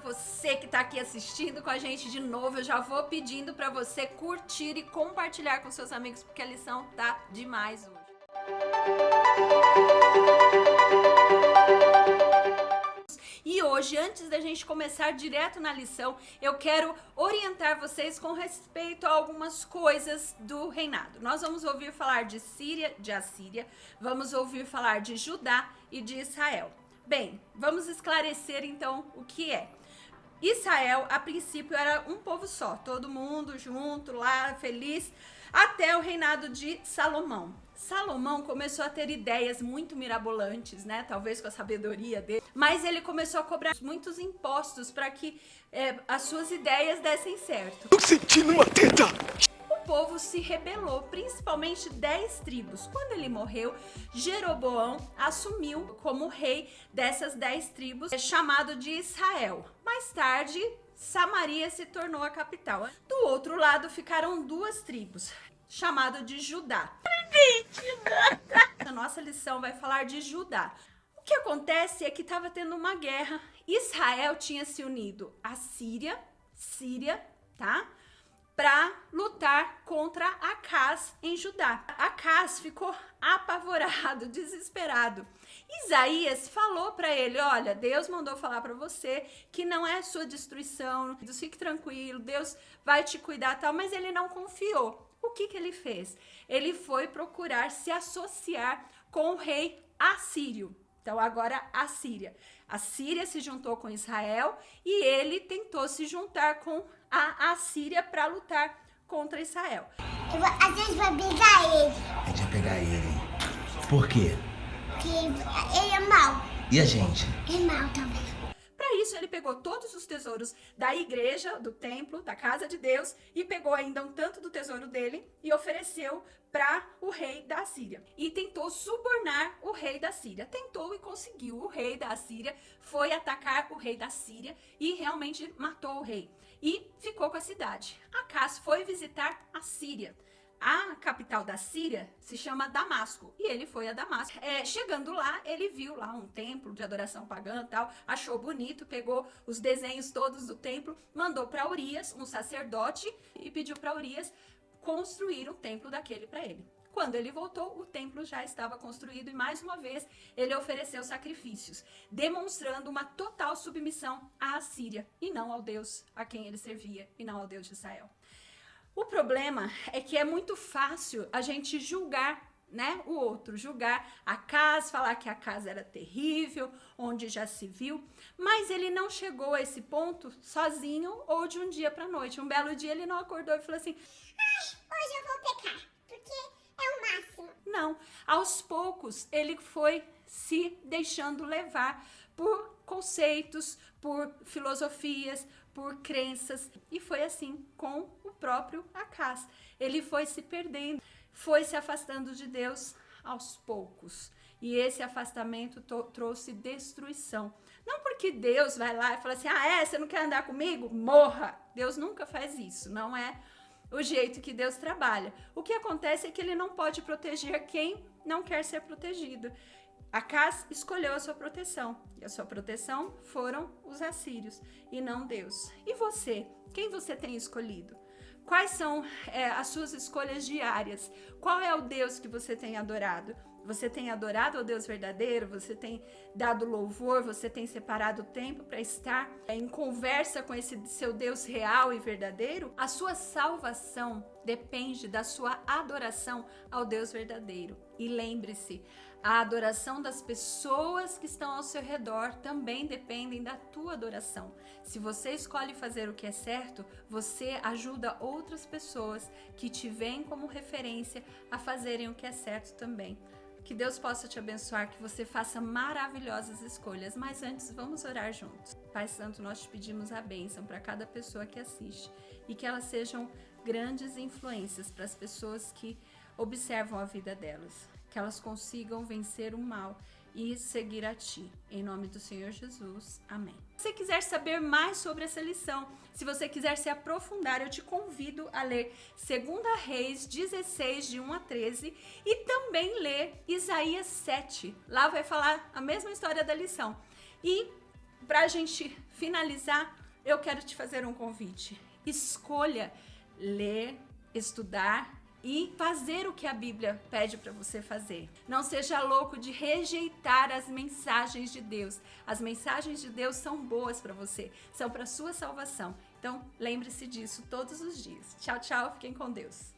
você que tá aqui assistindo com a gente de novo, eu já vou pedindo para você curtir e compartilhar com seus amigos, porque a lição tá demais hoje. E hoje, antes da gente começar direto na lição, eu quero orientar vocês com respeito a algumas coisas do reinado. Nós vamos ouvir falar de Síria, de Assíria, vamos ouvir falar de Judá e de Israel. Bem, vamos esclarecer então o que é. Israel, a princípio, era um povo só, todo mundo junto lá, feliz, até o reinado de Salomão. Salomão começou a ter ideias muito mirabolantes, né? Talvez com a sabedoria dele, mas ele começou a cobrar muitos impostos para que as suas ideias dessem certo. Tô sentindo uma teta! O povo se rebelou, principalmente 10 tribos. Quando ele morreu, Jeroboão assumiu como rei dessas 10 tribos, chamado de Israel. Mais tarde, Samaria se tornou a capital. Do outro lado ficaram 2 tribos, chamado de Judá. A nossa lição vai falar de Judá. O que acontece é que estava tendo uma guerra. Israel tinha se unido à Síria, tá? Para lutar contra Acaz em Judá. Acaz ficou apavorado, desesperado. Isaías falou para ele, olha, Deus mandou falar para você que não é sua destruição, fique tranquilo, Deus vai te cuidar, tal, mas ele não confiou. O que ele fez? Ele foi procurar se associar com o rei assírio. Então agora a Síria. A Síria se juntou com Israel e ele tentou se juntar com a Assíria para lutar contra Israel. A gente vai pegar ele. A gente vai pegar ele. Por quê? Porque ele é mau. E a gente? É mau também. Para isso, ele pegou todos os tesouros da igreja, do templo, da casa de Deus, e pegou ainda um tanto do tesouro dele e ofereceu para o rei da Assíria. E tentou subornar o rei da Síria. Tentou e conseguiu. O rei da Assíria foi atacar o rei da Síria e realmente matou o rei. E ficou com a cidade. Acaz foi visitar a Síria. A capital da Síria se chama Damasco, e ele foi a Damasco. Chegando lá, ele viu lá um templo de adoração pagã e tal, achou bonito, pegou os desenhos todos do templo, mandou para Urias, um sacerdote, e pediu para Urias construir um templo daquele para ele. Quando ele voltou, o templo já estava construído e mais uma vez ele ofereceu sacrifícios, demonstrando uma total submissão à Síria e não ao Deus a quem ele servia e não ao Deus de Israel. O problema é que é muito fácil a gente julgar, né, o outro, julgar Acaz, falar que Acaz era terrível, onde já se viu, mas ele não chegou a esse ponto sozinho ou de um dia para noite. Um belo dia ele não acordou e falou assim: Hoje eu vou pecar, porque é o máximo. Não, aos poucos ele foi se deixando levar por conceitos, por filosofias, por crenças, e foi assim com o próprio Acaz. Ele foi se perdendo, foi se afastando de Deus aos poucos, e esse afastamento trouxe destruição. Não porque Deus vai lá e fala assim, você não quer andar comigo? Morra! Deus nunca faz isso, não é o jeito que Deus trabalha. O que acontece é que ele não pode proteger quem não quer ser protegido. Acaz escolheu a sua proteção, e a sua proteção foram os assírios, e não Deus. E você? Quem você tem escolhido? Quais são as suas escolhas diárias? Qual é o Deus que você tem adorado? Você tem adorado ao Deus verdadeiro? Você tem dado louvor? Você tem separado o tempo para estar em conversa com esse seu Deus real e verdadeiro? A sua salvação depende da sua adoração ao Deus verdadeiro. E lembre-se, a adoração das pessoas que estão ao seu redor também dependem da tua adoração. Se você escolhe fazer o que é certo, você ajuda outras pessoas que te veem como referência a fazerem o que é certo também. Que Deus possa te abençoar, que você faça maravilhosas escolhas. Mas antes, vamos orar juntos. Pai Santo, nós te pedimos a bênção para cada pessoa que assiste e que elas sejam grandes influências para as pessoas que observam a vida delas. Que elas consigam vencer o mal e seguir a Ti. Em nome do Senhor Jesus. Amém. Se você quiser saber mais sobre essa lição, se você quiser se aprofundar, eu te convido a ler 2 Reis 16, de 1 a 13, e também ler Isaías 7. Lá vai falar a mesma história da lição. E pra gente finalizar, eu quero te fazer um convite. Escolha ler, estudar e fazer o que a Bíblia pede para você fazer. Não seja louco de rejeitar as mensagens de Deus. As mensagens de Deus são boas para você, são para sua salvação. Então, lembre-se disso todos os dias. Tchau, tchau, fiquem com Deus.